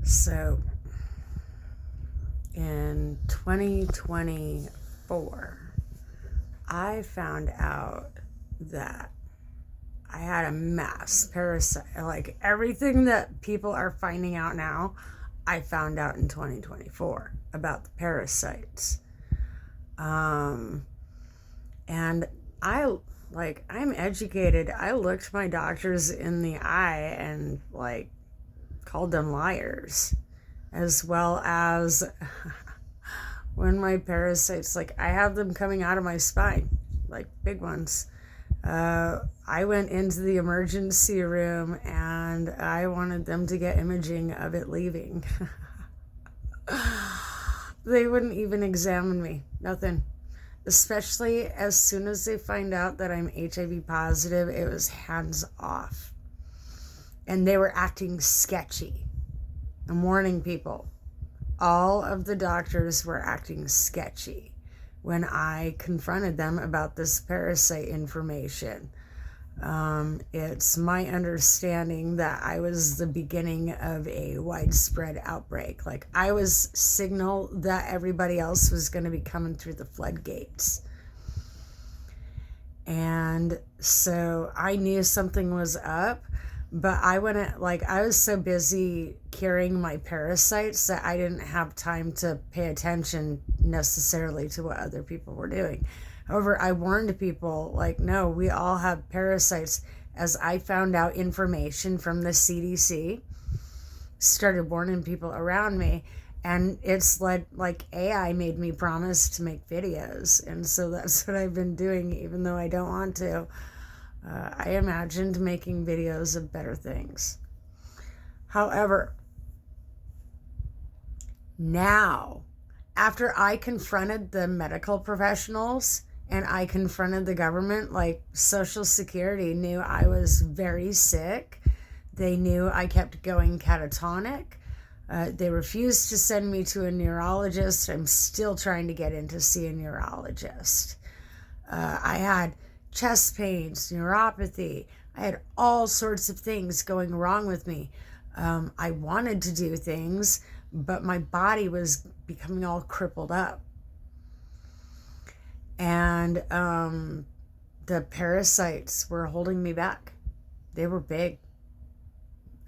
So in 2024, I found out that I had a mass parasite. Like everything that people are finding out now, I found out in 2024 about the parasites. And I'm educated. I looked my doctors in the eye and called them liars, as well as when my parasites, I have them coming out of my spine, like big ones. I went into the emergency room and I wanted them to get imaging of it leaving. They wouldn't even examine me, nothing. Especially as soon as they find out that I'm HIV positive, it was hands off. And they were acting sketchy. I'm warning people. All of the doctors were acting sketchy when I confronted them about this parasite information. It's my understanding that I was the beginning of a widespread outbreak. I was signal that everybody else was going to be coming through the floodgates. And so I knew something was up, but I was so busy curing my parasites that I didn't have time to pay attention necessarily to what other people were doing. However, I warned people, no, we all have parasites. As I found out information from the CDC, started warning people around me, and it's AI made me promise to make videos, and so that's what I've been doing, even though I don't want to. I imagined making videos of better things. However, now, after I confronted the medical professionals and I confronted the government, Social Security knew I was very sick. They knew I kept going catatonic. They refused to send me to a neurologist. I'm still trying to get in to see a neurologist. I had chest pains, neuropathy. I had all sorts of things going wrong with me. I wanted to do things, but my body was becoming all crippled up. And the parasites were holding me back. They were big,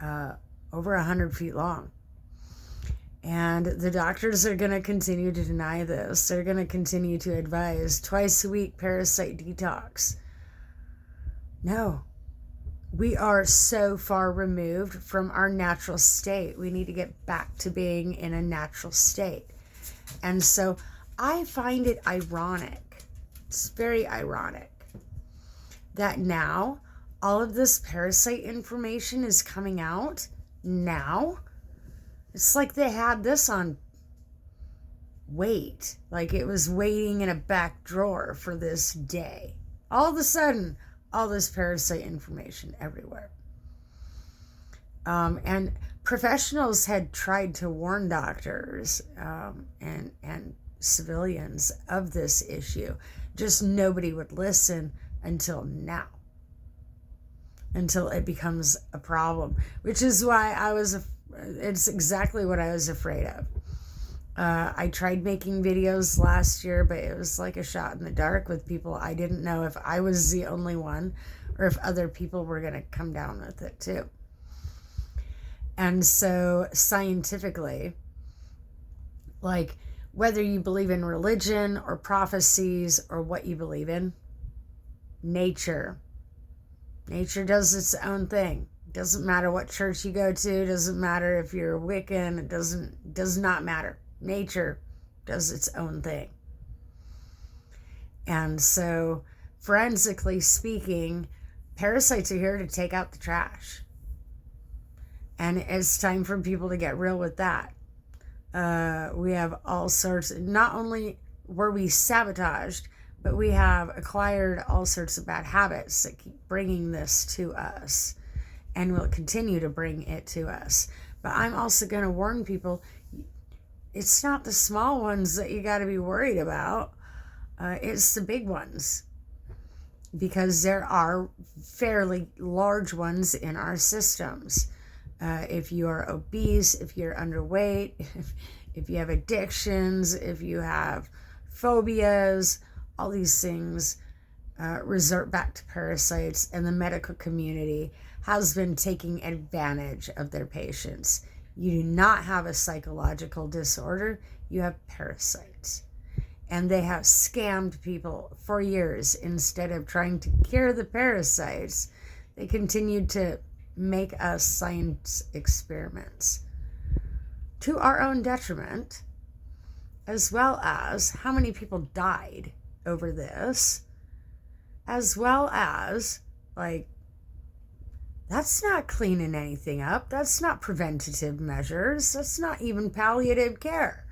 over 100 feet long. And the doctors are going to continue to deny this. They're going to continue to advise twice a week parasite detox. No, we are so far removed from our natural state. We need to get back to being in a natural state. And so I find it ironic. It's very ironic that now all of this parasite information is coming out now. It's like they had this on wait, like it was waiting in a back drawer for this day. All of a sudden, all this parasite information everywhere. And professionals had tried to warn doctors and civilians of this issue. Just nobody would listen until now. Until it becomes a problem. Which is why it's exactly what I was afraid of. I tried making videos last year, but it was like a shot in the dark with people. I didn't know if I was the only one or if other people were going to come down with it too. And so scientifically, whether you believe in religion or prophecies or what you believe in, nature does its own thing. Doesn't matter what church you go to, doesn't matter if you're Wiccan, it does not matter. Nature does its own thing. And so, forensically speaking, parasites are here to take out the trash. And it's time for people to get real with that. We have all sorts, not only were we sabotaged, but we have acquired all sorts of bad habits that keep bringing this to us and will continue to bring it to us. But I'm also going to warn people, it's not the small ones that you got to be worried about. It's the big ones, because there are fairly large ones in our systems. if you are obese, if you're underweight, if you have addictions, if you have phobias, all these things resort back to parasites, and the medical community has been taking advantage of their patients. You do not have a psychological disorder, you have parasites. And they have scammed people for years. Instead of trying to cure the parasites, they continued to make us science experiments to our own detriment, as well as how many people died over this, as well as, like, that's not cleaning anything up. That's not preventative measures. That's not even palliative care.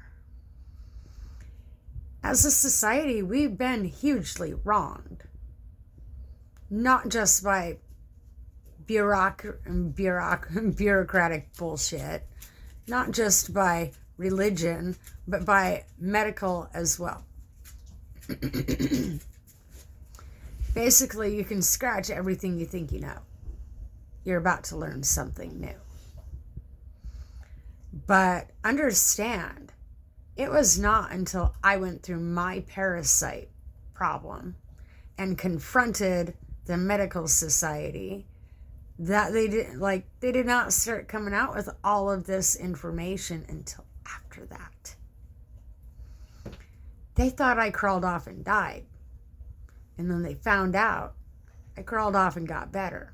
As a society, we've been hugely wronged, not just by bureaucratic bullshit, not just by religion, but by medical as well. Basically, you can scratch everything you think you know. You're about to learn something new. But understand, it was not until I went through my parasite problem and confronted the medical society that they did not start coming out with all of this information until after that. They thought I crawled off and died. And then they found out I crawled off and got better.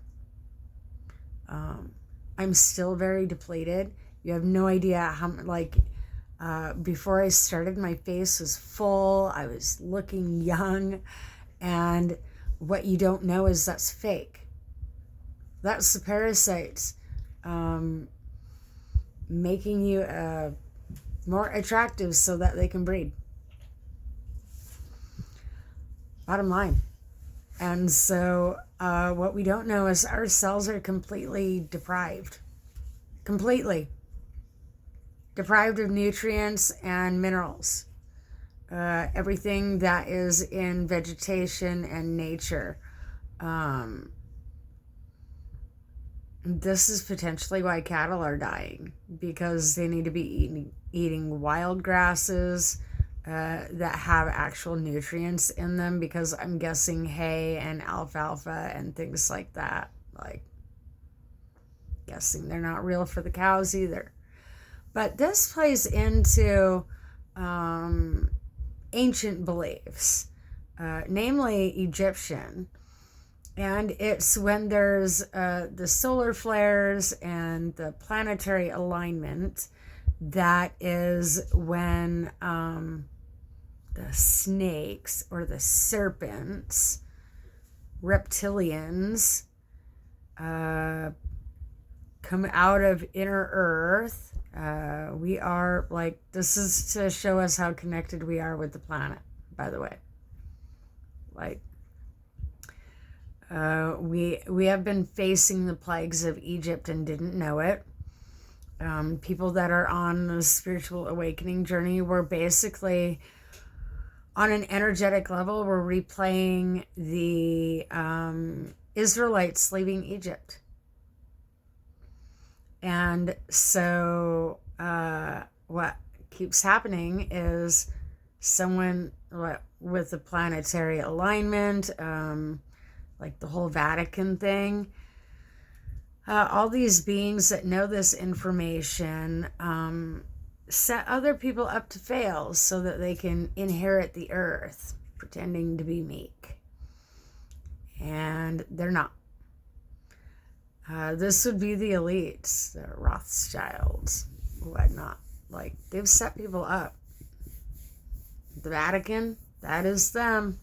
I'm still very depleted. You have no idea how, before I started, my face was full. I was looking young. And what you don't know is that's fake. That's the parasites making you more attractive so that they can breed. Bottom line. And so what we don't know is our cells are completely deprived. Completely. Deprived of nutrients and minerals. Everything that is in vegetation and nature. This is potentially why cattle are dying, because they need to be eating wild grasses that have actual nutrients in them, because I'm guessing hay and alfalfa and things like that, guessing they're not real for the cows either. But this plays into ancient beliefs, namely Egyptian. And it's when there's the solar flares and the planetary alignment, that is when the snakes or the serpents, reptilians, come out of inner earth. We are this is to show us how connected we are with the planet, by the way. We have been facing the plagues of Egypt and didn't know it. People that are on the spiritual awakening journey were basically, on an energetic level, we're replaying the Israelites leaving Egypt. And so what keeps happening is someone with the planetary alignment, like the whole Vatican thing, all these beings that know this information set other people up to fail so that they can inherit the earth, pretending to be meek. And they're not. This would be the elites, the Rothschilds, whatnot. They've set people up. The Vatican, that is them.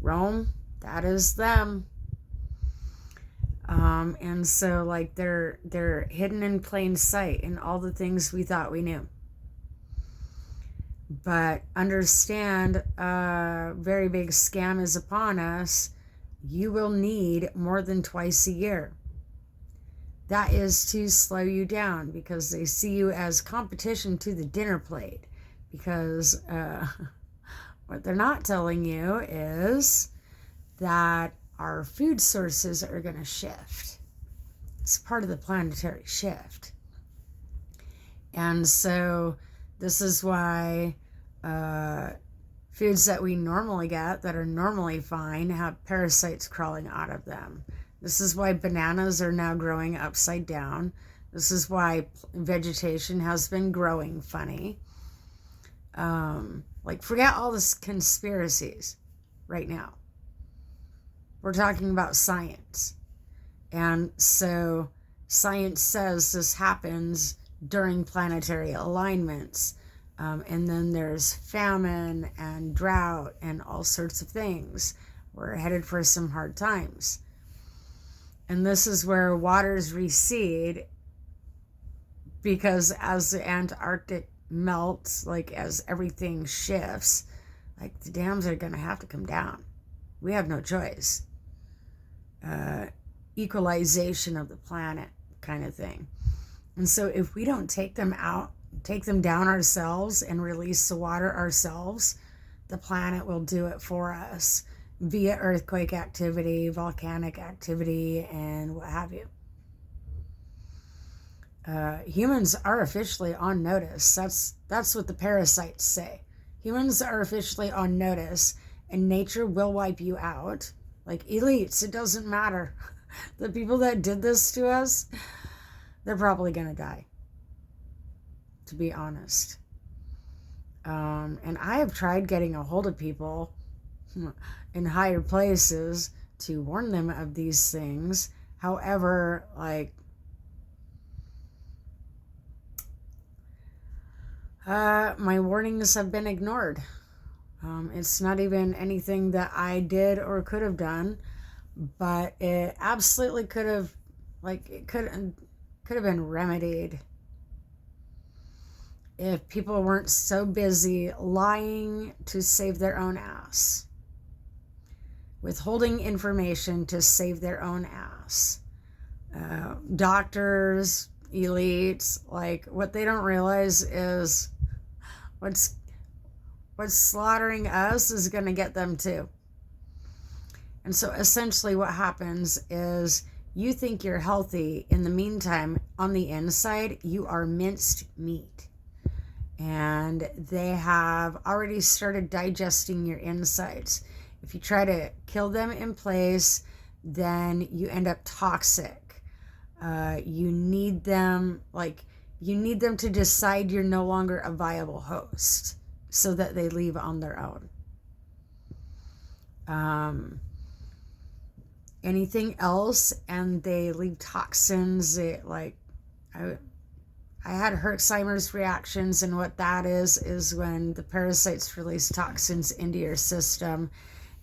Rome, that is them. And so they're hidden in plain sight in all the things we thought we knew. But understand, a very big scam is upon us. You will need more than twice a year. That is to slow you down, because they see you as competition to the dinner plate. Because what they're not telling you is that our food sources are going to shift. It's part of the planetary shift. And so this is why foods that we normally get that are normally fine have parasites crawling out of them. This is why bananas are now growing upside down. This is why vegetation has been growing funny. Like, forget all this conspiracies right now. We're talking about science. And so science says this happens during planetary alignments. And then there's famine and drought and all sorts of things. We're headed for some hard times. And this is where waters recede, because as the Antarctic melts, like as everything shifts, like the dams are going to have to come down. We have no choice. Equalization of the planet kind of thing. And so if we don't take them down ourselves and release the water ourselves, the planet will do it for us via earthquake activity, volcanic activity, and what have you. Humans are officially on notice. That's what the parasites say. Humans are officially on notice, and nature will wipe you out. Like elites, it doesn't matter. The people that did this to us, they're probably going to die, to be honest. And I have tried getting a hold of people in higher places to warn them of these things. However, like, my warnings have been ignored. It's not even anything that I did or could have done, but it absolutely could have, like, it could have been remedied if people weren't so busy lying to save their own ass, withholding information to save their own ass. Doctors, elites, like, what they don't realize is what's slaughtering us is going to get them too. And so essentially what happens is you think you're healthy. In the meantime, on the inside, you are minced meat. And they have already started digesting your insides. If you try to kill them in place, then you end up toxic. You need them to decide you're no longer a viable host so that they leave on their own. Anything else, and they leave toxins. I had Herxheimer's reactions, and what that is when the parasites release toxins into your system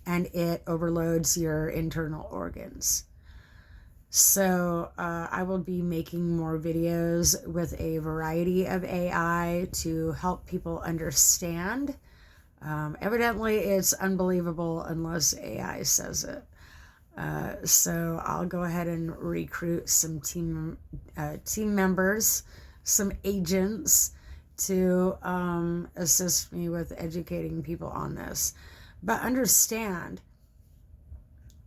and it overloads your internal organs. So I will be making more videos with a variety of AI to help people understand. Evidently, it's unbelievable unless AI says it. So I'll go ahead and recruit some team members, some agents to assist me with educating people on this. But understand,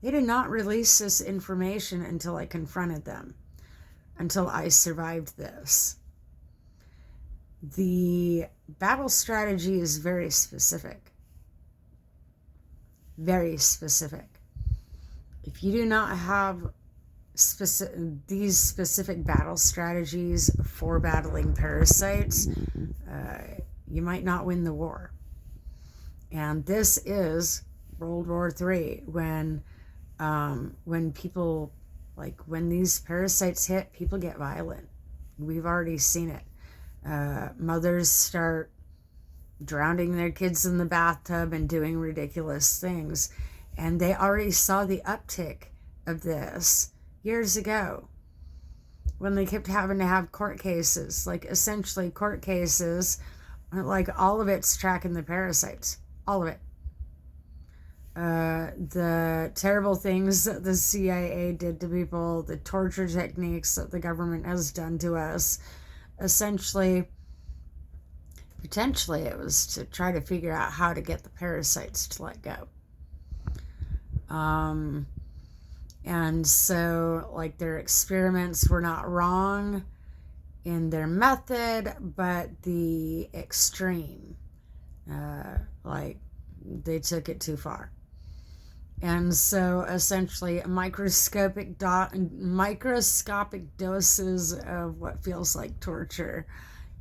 they did not release this information until I confronted them, until I survived this. The battle strategy is very specific. Very specific. If you do not have these specific battle strategies for battling parasites, you might not win the war. And this is World War III, when people, like, when these parasites hit, people get violent. We've already seen it. Mothers start drowning their kids in the bathtub and doing ridiculous things. And they already saw the uptick of this years ago when they kept having to have court cases, like essentially court cases, like all of it's tracking the parasites, all of it. The terrible things that the CIA did to people, the torture techniques that the government has done to us, essentially, potentially it was to try to figure out how to get the parasites to let go. And so, like, their experiments were not wrong in their method, but the extreme, like, they took it too far. And so, essentially, microscopic doses of what feels like torture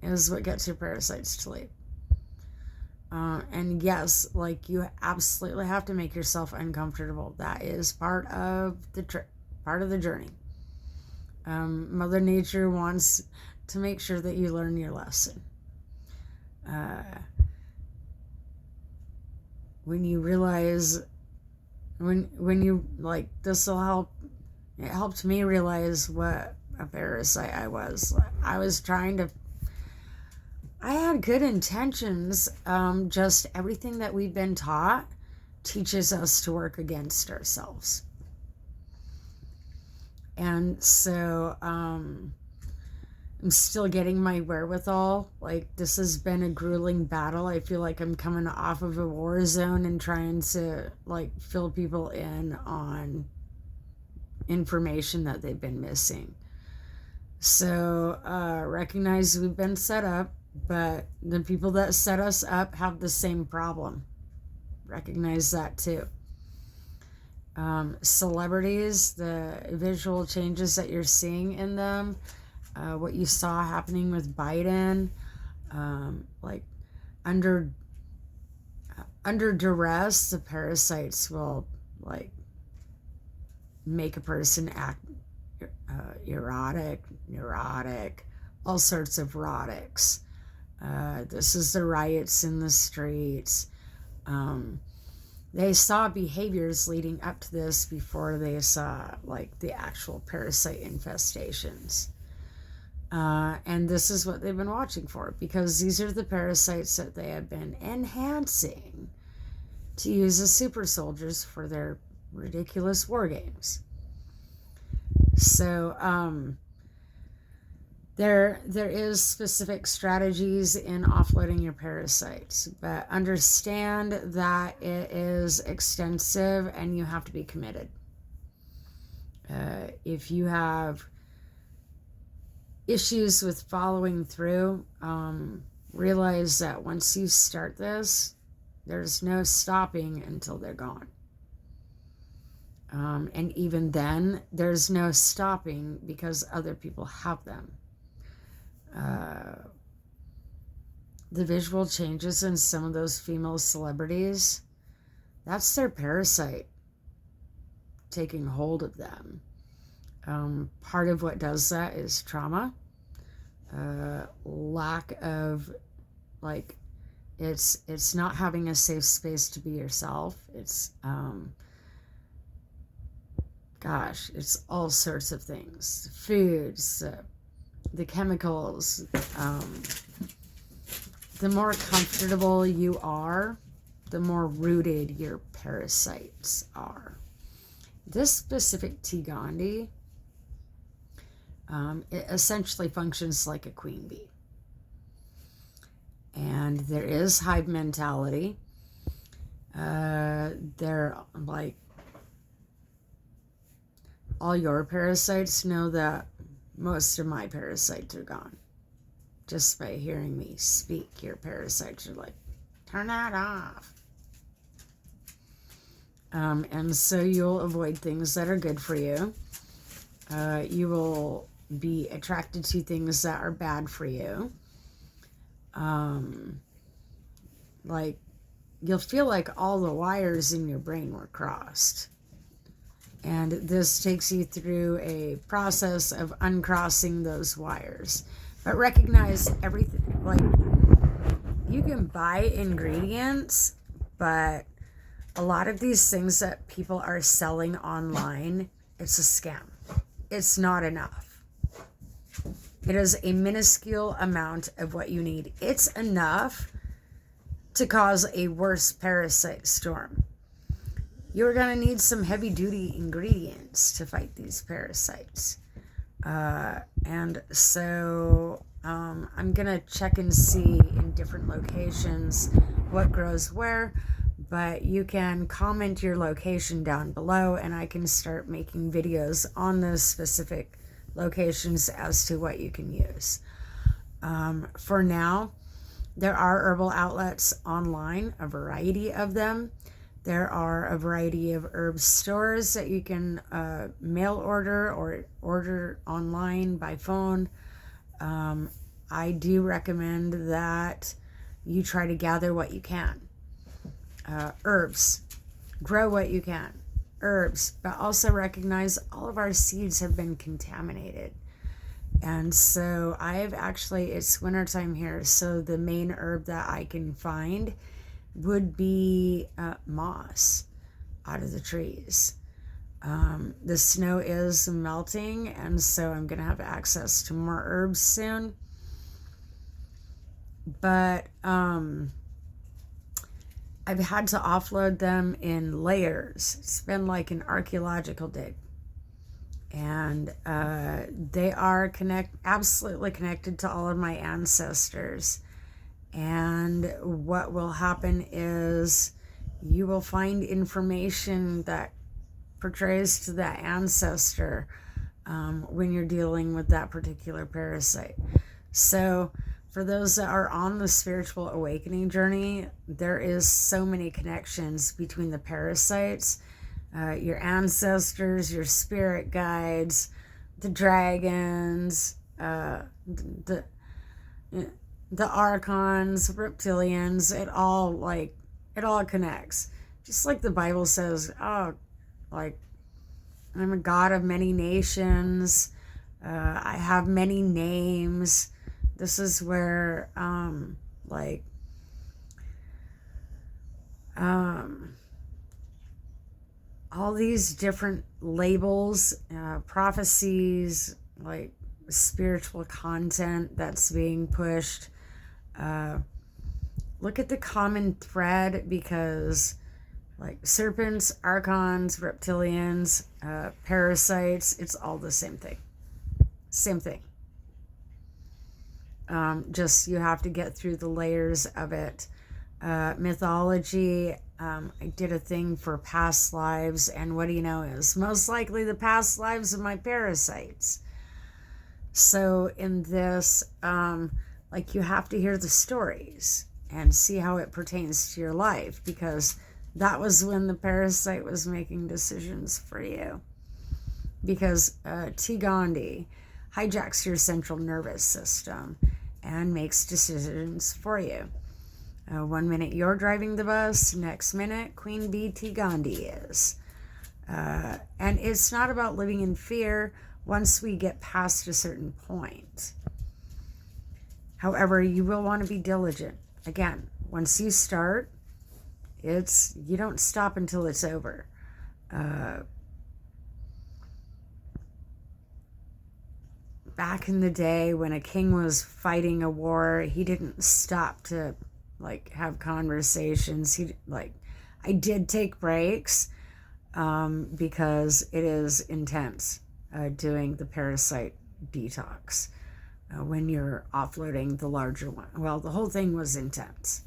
is what gets your parasites to leave. And yes, like, you absolutely have to make yourself uncomfortable. That is part of the part of the journey. Mother Nature wants to make sure that you learn your lesson. When you realize, when you, like, this will help. It helped me realize what a parasite I was. I was trying to. I had good intentions. Just everything that we've been taught teaches us to work against ourselves. And so I'm still getting my wherewithal. Like, this has been a grueling battle. I feel like I'm coming off of a war zone and trying to, like, fill people in on information that they've been missing. So recognize we've been set up, but the people that set us up have the same problem. Recognize that too. Celebrities, the visual changes that you're seeing in them, what you saw happening with Biden, like, under duress, the parasites will, like, make a person act erotic, neurotic, all sorts of erotics. This is the riots in the streets. They saw behaviors leading up to this before they saw, like, the actual parasite infestations. And this is what they've been watching for, because these are the parasites that they have been enhancing to use as super soldiers for their ridiculous war games. So there is specific strategies in offloading your parasites, but understand that it is extensive and you have to be committed. If you have issues with following through, realize that once you start this, there's no stopping until they're gone. And even then, there's no stopping because other people have them. The visual changes in some of those female celebrities, that's their parasite taking hold of them. Part of what does that is trauma, lack of, like, it's not having a safe space to be yourself. It's it's all sorts of things. Foods, the chemicals. The more comfortable you are, the more rooted your parasites are. This specific T. gondii, it essentially functions like a queen bee. And there is hive mentality. They're like, all your parasites know that most of my parasites are gone. Just by hearing me speak, your parasites are like, turn that off. And so you'll avoid things that are good for you. You will be attracted to things that are bad for you. Like, you'll feel like all the wires in your brain were crossed. And this takes you through a process of uncrossing those wires. But recognize everything, like, you can buy ingredients, but a lot of these things that people are selling online, it's a scam. It's not enough. It is a minuscule amount of what you need. It's enough to cause a worse parasite storm. You're going to need some heavy-duty ingredients to fight these parasites. And so I'm going to check and see in different locations what grows where. but you can comment your location down below and I can start making videos on those specific locations as to what you can use. For now, there are herbal outlets online, a variety of them. There are a variety of herb stores that you can mail order or order online by phone. I do recommend that you try to gather what you can. Herbs, grow what you can. Herbs, but also recognize all of our seeds have been contaminated. And so it's wintertime here, so the main herb that I can find would be moss out of the trees. The snow is melting, and so I'm going to have access to more herbs soon. But I've had to offload them in layers. It's been like an archaeological dig. And they are absolutely connected to all of my ancestors. And what will happen is you will find information that portrays to that ancestor when you're dealing with that particular parasite. So for those that are on the spiritual awakening journey, there is so many connections between the parasites, your ancestors, your spirit guides, the dragons, the archons, reptilians. It all connects. Just like the Bible says, like, I'm a God of many nations. I have many names. This is where, all these different labels, prophecies, like spiritual content that's being pushed. Look at the common thread, because like serpents, archons, reptilians, parasites, it's all the same thing. Same thing. Just you have to get through the layers of it. Mythology, I did a thing for past lives, and what do you know is most likely the past lives of my parasites. So in this, you have to hear the stories and see how it pertains to your life, because that was when the parasite was making decisions for you. Because T. Gandhi hijacks your central nervous system and makes decisions for you. 1 minute you're driving the bus, next minute Queen Bee T. Gandhi is. And it's not about living in fear once we get past a certain point. However, you will want to be diligent. Again, once you start, you don't stop until it's over. Back in the day when a king was fighting a war, he didn't stop to have conversations. I did take breaks because it is intense doing the parasite detox when you're offloading the larger one. Well, the whole thing was intense.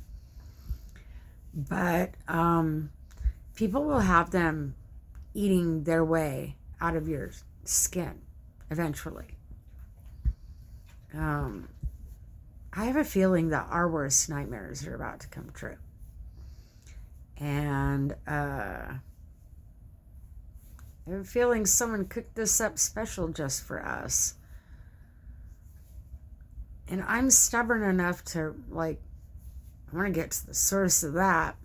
But people will have them eating their way out of your skin eventually. I have a feeling that our worst nightmares are about to come true. And I have a feeling someone cooked this up special just for us. And I'm stubborn enough to, I want to get to the source of that.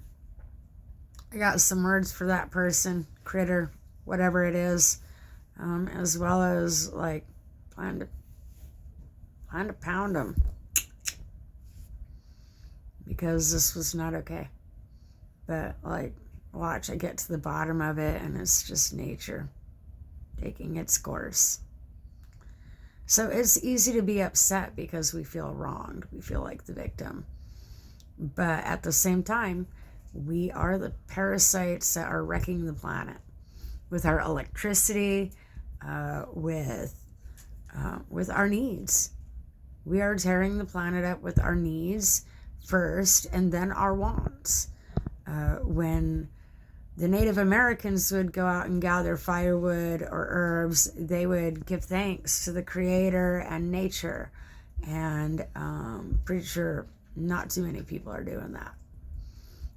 I got some words for that person, critter, whatever it is, as well as, plan to pound them. Because this was not okay. But, watch, I get to the bottom of it, and it's just nature taking its course. So it's easy to be upset because we feel wronged. We feel like the victim. But at the same time, we are the parasites that are wrecking the planet with our electricity, with our needs. We are tearing the planet up with our needs first, and then our wants. When the Native Americans would go out and gather firewood or herbs, they would give thanks to the Creator and nature. And pretty sure not too many people are doing that.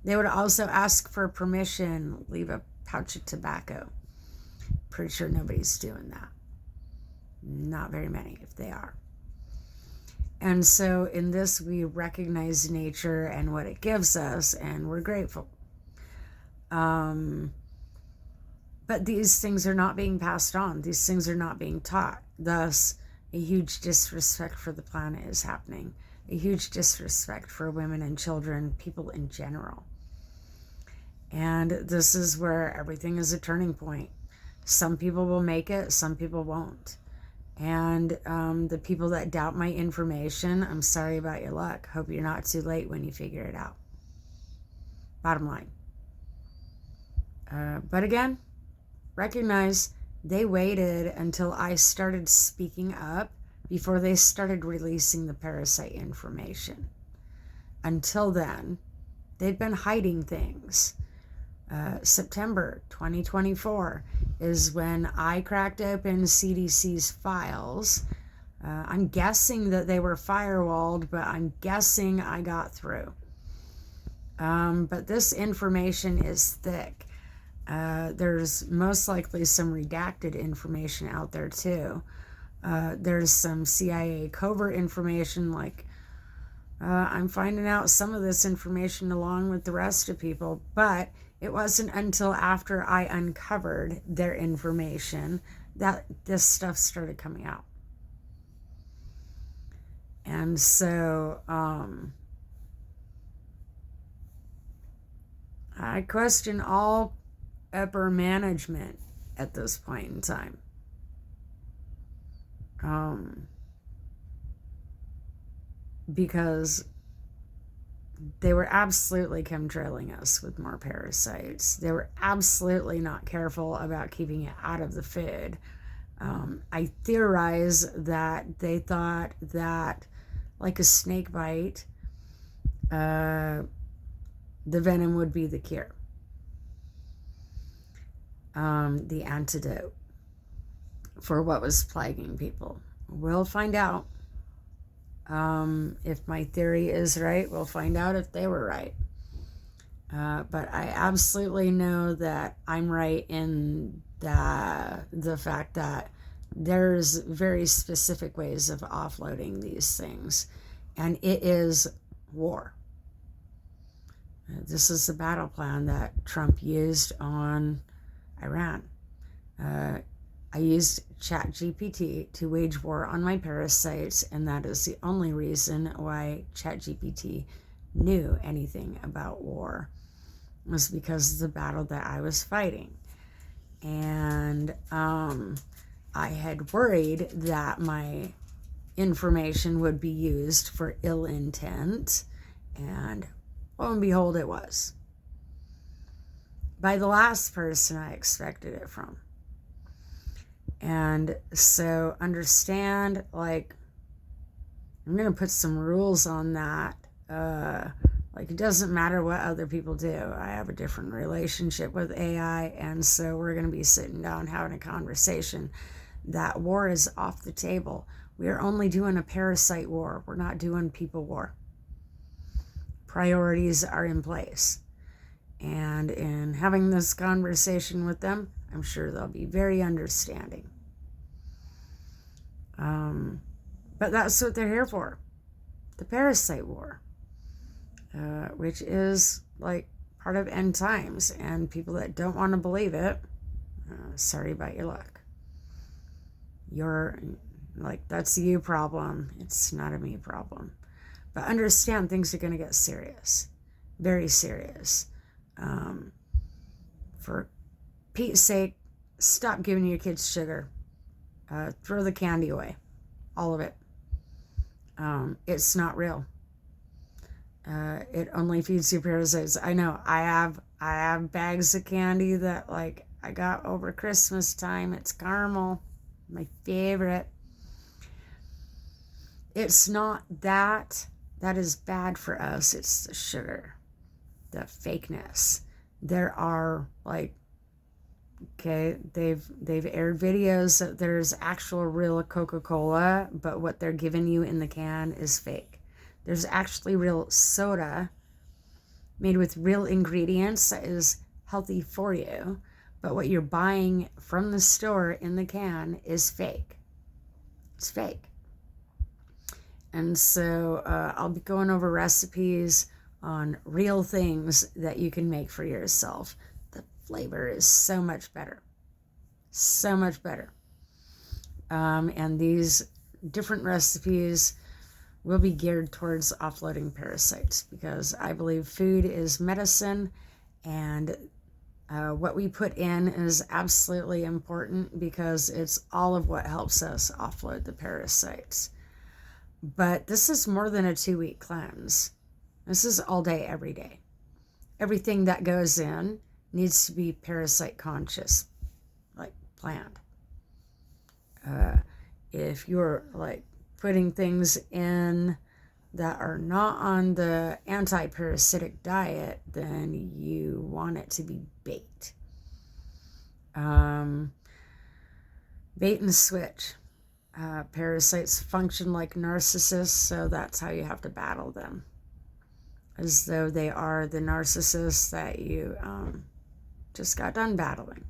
They would also ask for permission, leave a pouch of tobacco. Pretty sure nobody's doing that. Not very many, if they are. And so in this, we recognize nature and what it gives us, and we're grateful. But these things are not being passed on. These things are not being taught. Thus, a huge disrespect for the planet is happening. A huge disrespect for women and children, people in general. And this is where everything is a turning point. Some people will make it, some people won't. And the people that doubt my information, I'm sorry about your luck. Hope you're not too late when you figure it out. Bottom line. But again, recognize they waited until I started speaking up before they started releasing the parasite information. Until then, they'd been hiding things. September 2024 is when I cracked open CDC's files. I'm guessing that they were firewalled, but I'm guessing I got through. But this information is thick. There's most likely some redacted information out there too. There's some CIA covert information, like I'm finding out some of this information along with the rest of people, but it wasn't until after I uncovered their information that this stuff started coming out. And so I question all upper management at this point in time. Because they were absolutely chemtrailing us with more parasites. They were absolutely not careful about keeping it out of the food. I theorize that they thought that, like a snake bite, the venom would be the cure, the antidote for what was plaguing people. We'll find out. If my theory is right, we'll find out if they were right. But I absolutely know that I'm right in the fact that there's very specific ways of offloading these things, and it is war. This is the battle plan that Trump used on Iran. I used ChatGPT to wage war on my parasites, and that is the only reason why ChatGPT knew anything about war, was because of the battle that I was fighting. And I had worried that my information would be used for ill intent, and lo and behold, it was. By the last person I expected it from. And so understand, like, I'm going to put some rules on that. Like, it doesn't matter what other people do. I have a different relationship with AI, and so we're going to be sitting down having a conversation. That war is off the table. We are only doing a parasite war. We're not doing people war. Priorities are in place. And in having this conversation with them, I'm sure they'll be very understanding. But that's what they're here for. The parasite war, which is like part of end times. And people that don't want to believe it, sorry about your luck. You're like, that's a you problem. It's not a me problem. But understand, things are going to get serious. Very serious. For Pete's sake, stop giving your kids sugar. Throw the candy away. All of it. It's not real. It only feeds you parasites. I know. I have bags of candy that, like, I got over Christmas time. It's caramel. My favorite. It's not that. That is bad for us. It's the sugar. the fakeness. There are like, okay, they've aired videos that there's actual real Coca-Cola, but what they're giving you in the can is fake. There's actually real soda made with real ingredients that is healthy for you, but what you're buying from the store in the can is fake. It's fake. And so I'll be going over recipes on real things that you can make for yourself. The flavor is so much better. So much better. And these different recipes will be geared towards offloading parasites, because I believe food is medicine, and what we put in is absolutely important, because it's all of what helps us offload the parasites. But this is more than a 2-week cleanse. This is all day, every day. Everything that goes in needs to be parasite conscious, like planned. If you're like putting things in that are not on the anti-parasitic diet, then you want it to be bait. Bait and switch. Parasites function like narcissists, so that's how you have to battle them, as though they are the narcissists that you just got done battling.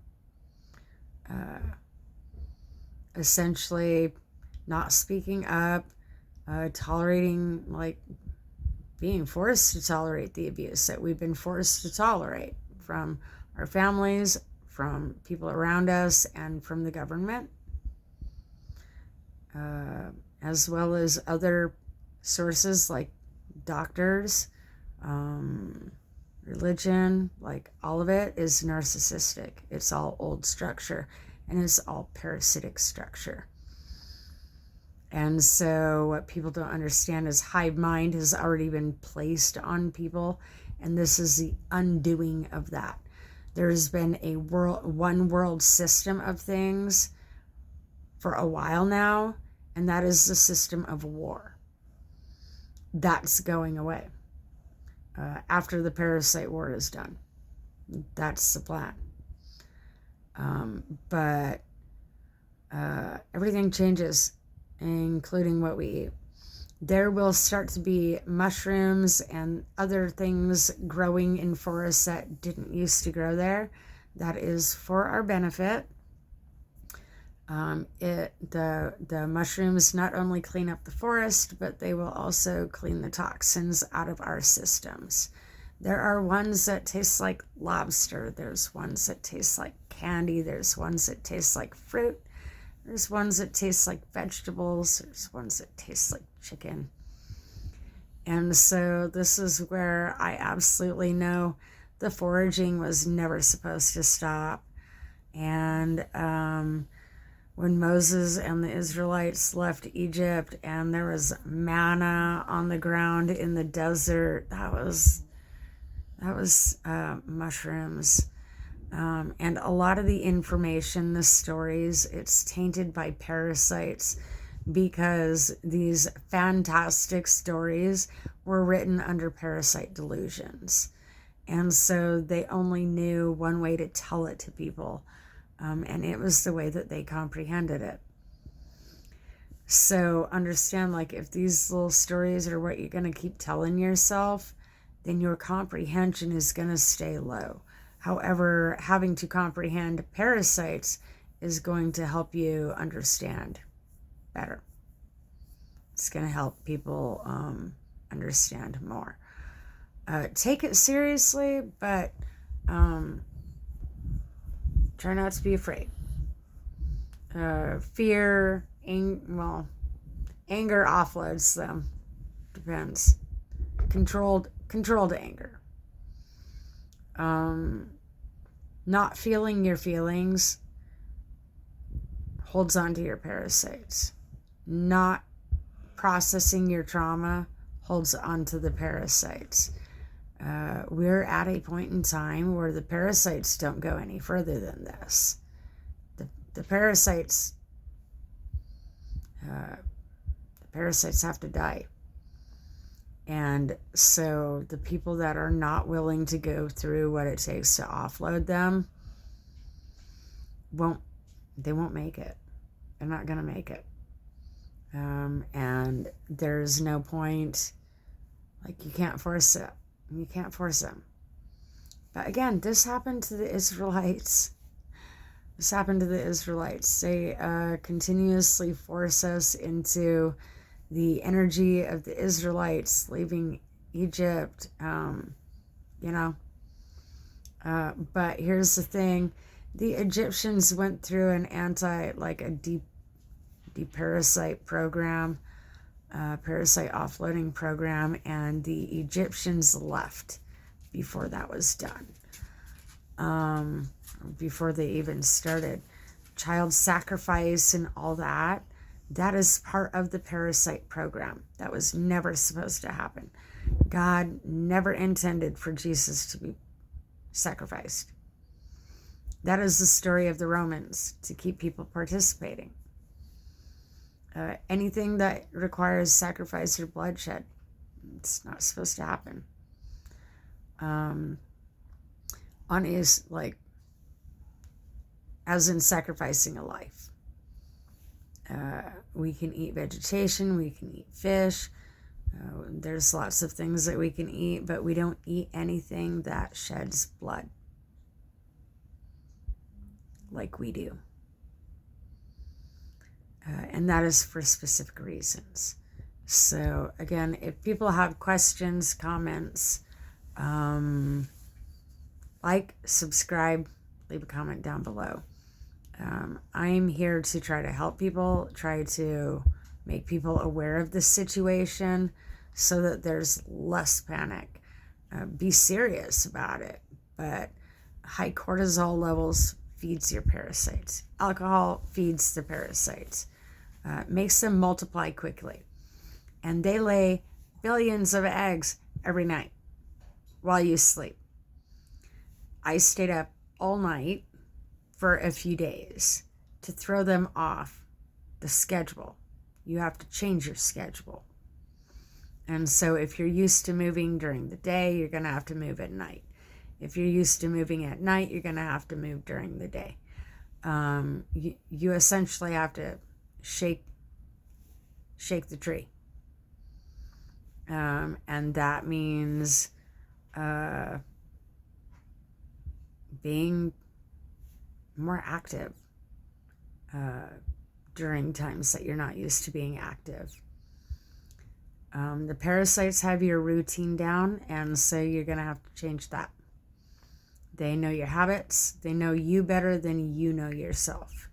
Essentially not speaking up, tolerating, like being forced to tolerate the abuse that we've been forced to tolerate from our families, from people around us, and from the government. As well as other sources like doctors, religion, like all of it is narcissistic. It's all old structure, and it's all parasitic structure. And so what people don't understand is hive mind has already been placed on people, and this is the undoing of that. There's been a one world system of things for a while now, and that is the system of war. That's going away after the parasite war is done. That's the plan. But everything changes, including what we eat. There will start to be mushrooms and other things growing in forests that didn't used to grow there. That is for our benefit. The mushrooms not only clean up the forest, but they will also clean the toxins out of our systems. There are ones that taste like lobster. There's ones that taste like candy. There's ones that taste like fruit. There's ones that taste like vegetables. There's ones that taste like chicken. And so this is where I absolutely know the foraging was never supposed to stop. And when Moses and the Israelites left Egypt and there was manna on the ground in the desert, that was mushrooms. And a lot of the information, the stories, it's tainted by parasites, because these fantastic stories were written under parasite delusions. And so they only knew one way to tell it to people. And it was the way that they comprehended it. So understand, like, if these little stories are what you're going to keep telling yourself, then your comprehension is going to stay low. However, having to comprehend parasites is going to help you understand better. It's going to help people understand more. Take it seriously, but try not to be afraid. Fear, anger offloads them. Depends. Controlled anger. Not feeling your feelings holds on to your parasites. Not processing your trauma holds on to the parasites. We're at a point in time where the parasites don't go any further than this. The parasites have to die. And so the people that are not willing to go through what it takes to offload them won't make it. They're not going to make it. And there's no point, like, you can't force it. You can't force them. But again, this happened to the Israelites. This happened to the Israelites. They continuously force us into the energy of the Israelites leaving Egypt, but here's the thing. The Egyptians went through an parasite program, parasite offloading program, and the Egyptians left before that was done. Before they even started. Child sacrifice and all that, that is part of the parasite program. That was never supposed to happen. God never intended for Jesus to be sacrificed. That is the story of the Romans, to keep people participating. Anything that requires sacrifice or bloodshed, it's not supposed to happen. As in sacrificing a life. We can eat vegetation, we can eat fish, there's lots of things that we can eat, but we don't eat anything that sheds blood like we do. And that is for specific reasons. So again, if people have questions, comments, subscribe, leave a comment down below. I'm here to try to help people, try to make people aware of the situation so that there's less panic. Be serious about it, but high cortisol levels feeds your parasites. Alcohol feeds the parasites, makes them multiply quickly. And they lay billions of eggs every night while you sleep. I stayed up all night for a few days to throw them off the schedule. You have to change your schedule. And so if you're used to moving during the day, you're going to have to move at night. If you're used to moving at night, you're going to have to move during the day. You essentially have to shake the tree. And that means being more active during times that you're not used to being active. The parasites have your routine down, and so you're going to have to change that. They know your habits. They know you better than you know yourself,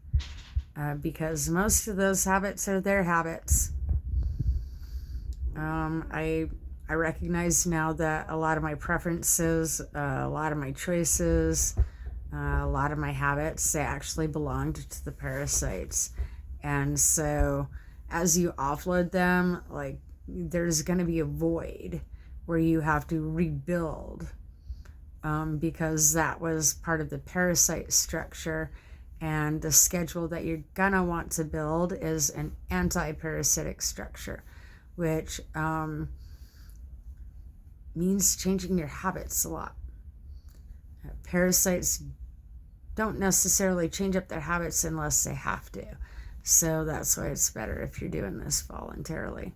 because most of those habits are their habits. I recognize now that a lot of my preferences, a lot of my choices, a lot of my habits, they actually belonged to the parasites. And so as you offload them, like, there's going to be a void where you have to rebuild, because that was part of the parasite structure. And the schedule that you're going to want to build is an anti-parasitic structure, which means changing your habits a lot. Parasites don't necessarily change up their habits unless they have to. So that's why it's better if you're doing this voluntarily.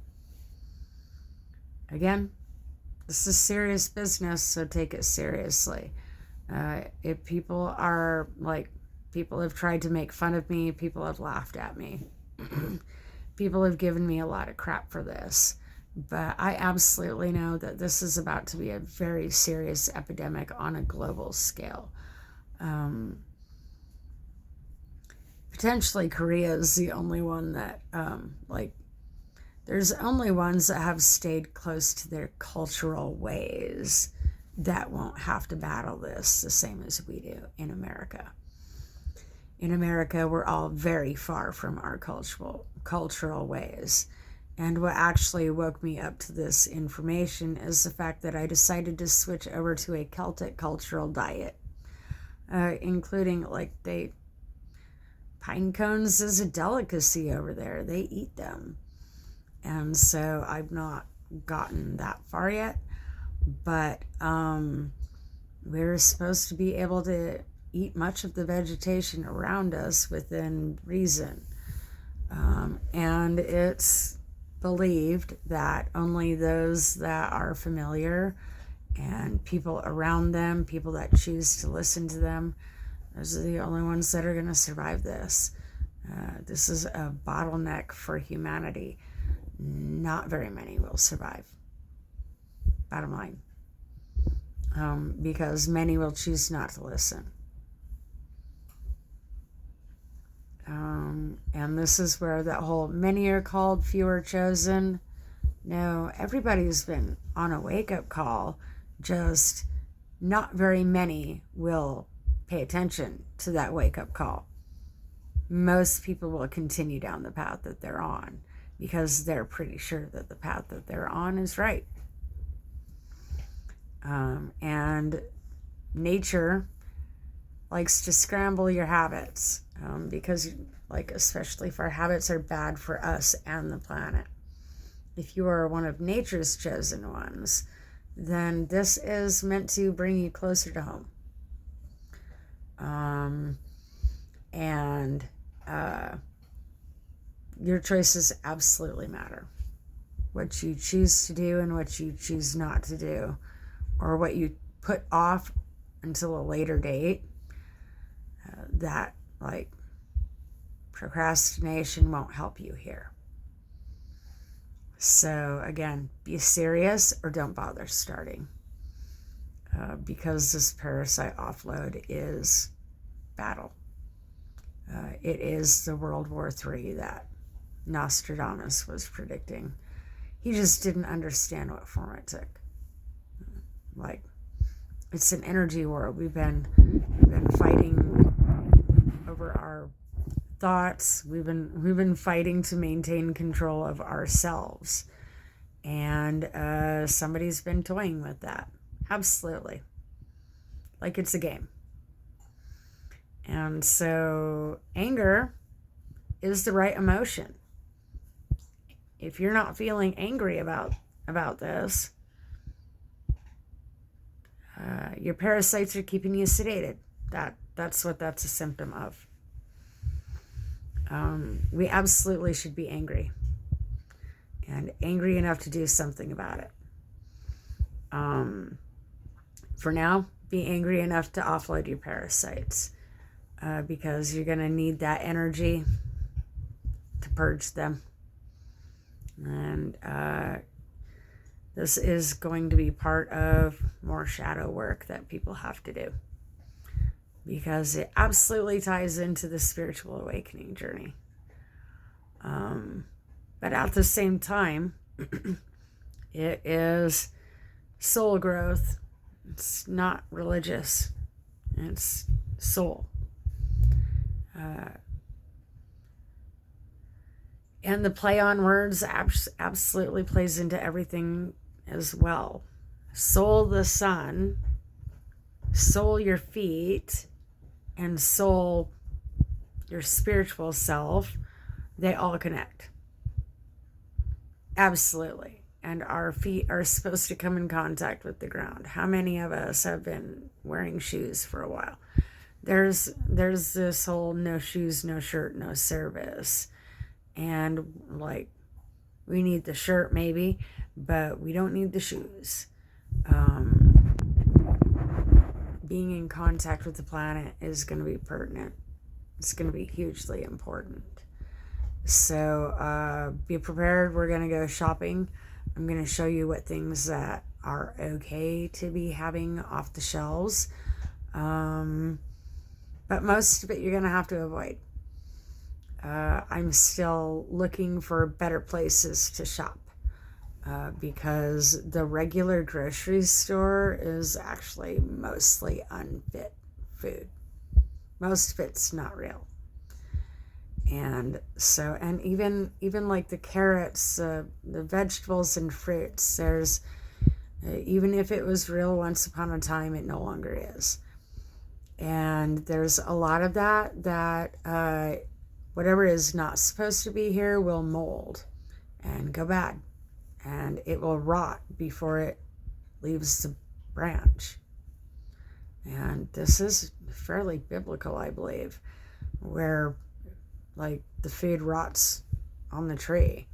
Again, this is serious business, so take it seriously. If people are people have tried to make fun of me, people have laughed at me. People have given me a lot of crap for this. But I absolutely know that this is about to be a very serious epidemic on a global scale. Potentially Korea is the only one that, there's only ones that have stayed close to their cultural ways that won't have to battle this the same as we do in America. In America, we're all very far from our cultural ways. And what actually woke me up to this information is the fact that I decided to switch over to a Celtic cultural diet, including pine cones is a delicacy over there. They eat them. And so I'm not gotten that far yet, but we're supposed to be able to eat much of the vegetation around us within reason. And it's believed that only those that are familiar and people around them, people that choose to listen to them, those are the only ones that are going to survive this. This is a bottleneck for humanity. Not very many will survive. Bottom line. Because many will choose not to listen. And this is where that whole many are called, few are chosen. No, everybody's been on a wake-up call, just not very many will pay attention to that wake-up call. Most people will continue down the path that they're on because they're pretty sure that the path that they're on is right. And nature likes to scramble your habits because, like, especially if our habits are bad for us and the planet. If you are one of nature's chosen ones, then this is meant to bring you closer to home. And your choices absolutely matter. What you choose to do and what you choose not to do, or what you put off until a later date, that, like, procrastination won't help you here. So again, be serious or don't bother starting, because this parasite offload is battle. It is the World War III that Nostradamus was predicting. He just didn't understand what form it took. Like, it's an energy war. We've been fighting over our thoughts. We've been fighting to maintain control of ourselves, and somebody's been toying with that. Absolutely, like it's a game. And so anger is the right emotion. If you're not feeling angry about this, your parasites are keeping you sedated. That's what that's a symptom of. We absolutely should be angry, and angry enough to do something about it. For now, be angry enough to offload your parasites, because you're going to need that energy to purge them. And this is going to be part of more shadow work that people have to do, because it absolutely ties into the spiritual awakening journey. But at the same time, it is soul growth. It's not religious. It's soul. And the play on words absolutely plays into everything as well. Soul the sun, soul your feet, and soul your spiritual self, they all connect. Absolutely. And our feet are supposed to come in contact with the ground. How many of us have been wearing shoes for a while? There's this whole no shoes, no shirt, no service. And, like, we need the shirt maybe, but we don't need the shoes. Being in contact with the planet is going to be pertinent. It's going to be hugely important. So be prepared. We're going to go shopping. I'm going to show you what things that are okay to be having off the shelves. But most of it you're going to have to avoid. I'm still looking for better places to shop, because the regular grocery store is actually mostly unfit food. Most of it's not real. And so, and even like the carrots, the vegetables and fruits, there's, even if it was real once upon a time, it no longer is. And there's a lot of that whatever is not supposed to be here will mold and go bad. and it will rot before it leaves the branch. And this is fairly biblical, I believe, where like the food rots on the tree.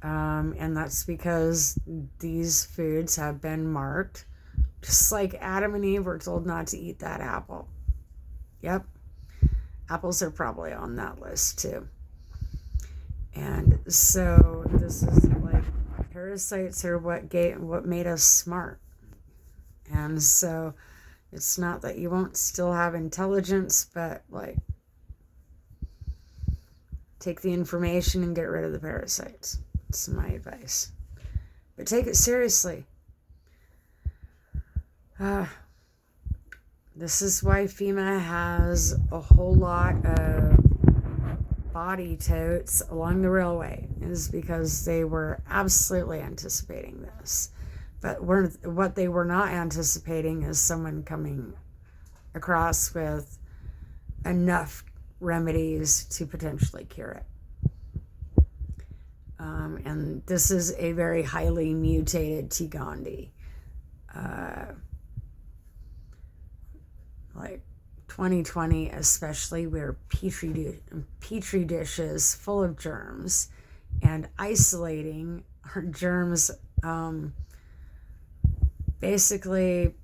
And that's because these foods have been marked, just like Adam and Eve were told not to eat that apple. Yep, apples are probably on that list too. And so this is like, parasites are what made us smart. And so it's not that you won't still have intelligence, but like, take the information and get rid of the parasites. That's my advice. But take it seriously. This is why FEMA has a whole lot of body totes along the railway, is because they were absolutely anticipating this. But what they were not anticipating is someone coming across with enough remedies to potentially cure it. And this is a very highly mutated T. gondii. Like 2020 especially, where petri dishes full of germs, and isolating our germs basically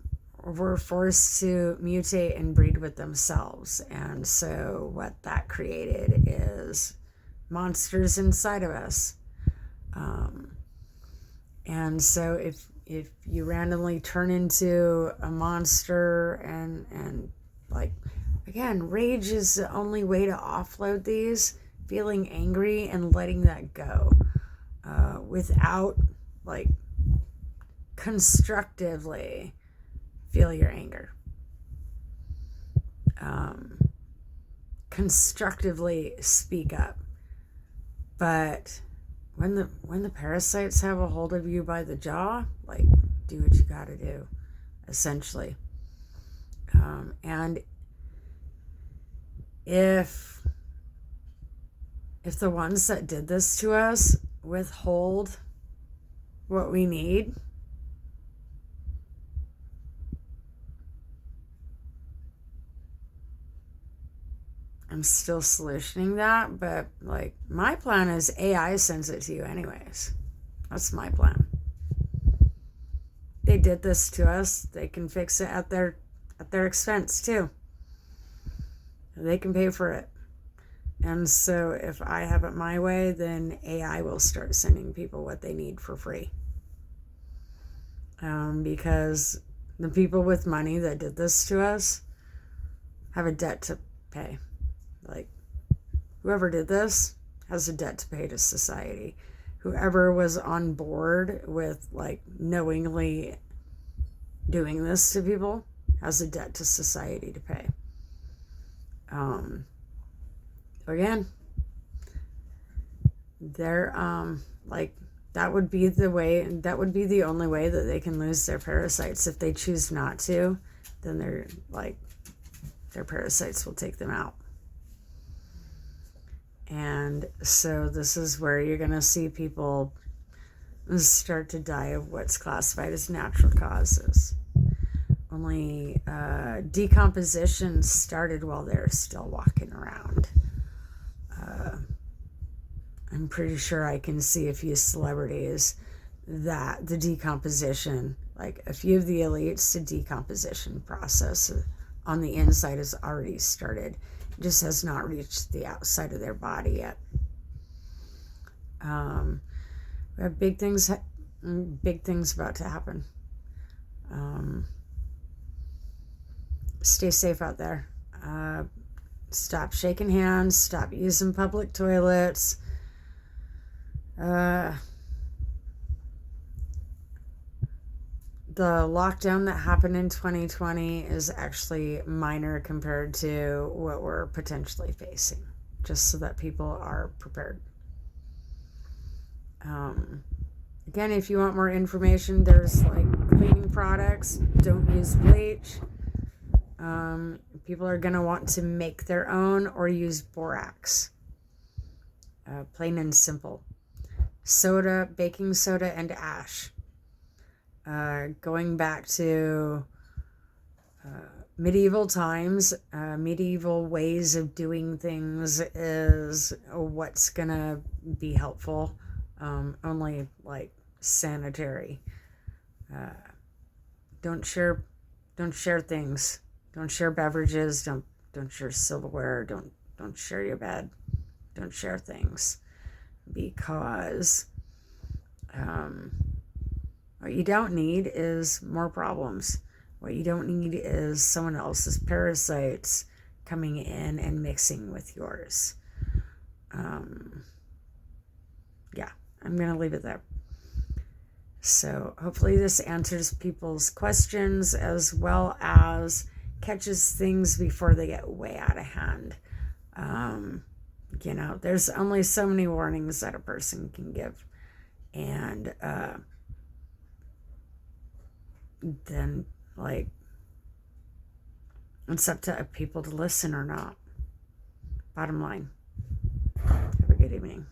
were forced to mutate and breed with themselves. And so what that created is monsters inside of us. And so if you randomly turn into a monster, and like, again, rage is the only way to offload these, feeling angry and letting that go, without like constructively feel your anger. Constructively speak up. But when the parasites have a hold of you by the jaw, like, do what you gotta do, essentially. And if the ones that did this to us withhold what we need, I'm still solutioning that, but like, my plan is AI sends it to you anyways. That's my plan. They did this to us. They can fix it at their expense too. They can pay for it. And so if I have it my way, then AI will start sending people what they need for free. Because the people with money that did this to us have a debt to pay. Like, whoever did this has a debt to pay to society. Whoever was on board with like knowingly doing this to people has a debt to society to pay. Again, they're like, that would be the only way that they can lose their parasites. If they choose not to, then their parasites will take them out. And so this is where you're going to see people start to die of what's classified as natural causes. Only decomposition started while they're still walking around. I'm pretty sure I can see a few celebrities that the decomposition, like a few of the elites, the decomposition process on the inside has already started. It just has not reached the outside of their body yet. We have big things about to happen. Stay safe out there. Stop shaking hands. Stop using public toilets. The lockdown that happened in 2020 is actually minor compared to what we're potentially facing, just so that people are prepared. Again, if you want more information, there's like cleaning products. Don't use bleach. People are going to want to make their own or use borax. Plain and simple. soda, baking soda, and ash. Going back to medieval times, medieval ways of doing things is what's gonna be helpful. Only like sanitary. Don't share, don't share things. Don't share beverages. Don't share silverware. Don't share your bed. Don't share things, because what you don't need is more problems. What you don't need is someone else's parasites coming in and mixing with yours. Yeah, I'm going to leave it there. So hopefully this answers people's questions, as well as catches things before they get way out of hand. There's only so many warnings that a person can give. And then, like, it's up to people to listen or not. Bottom line. Have a good evening.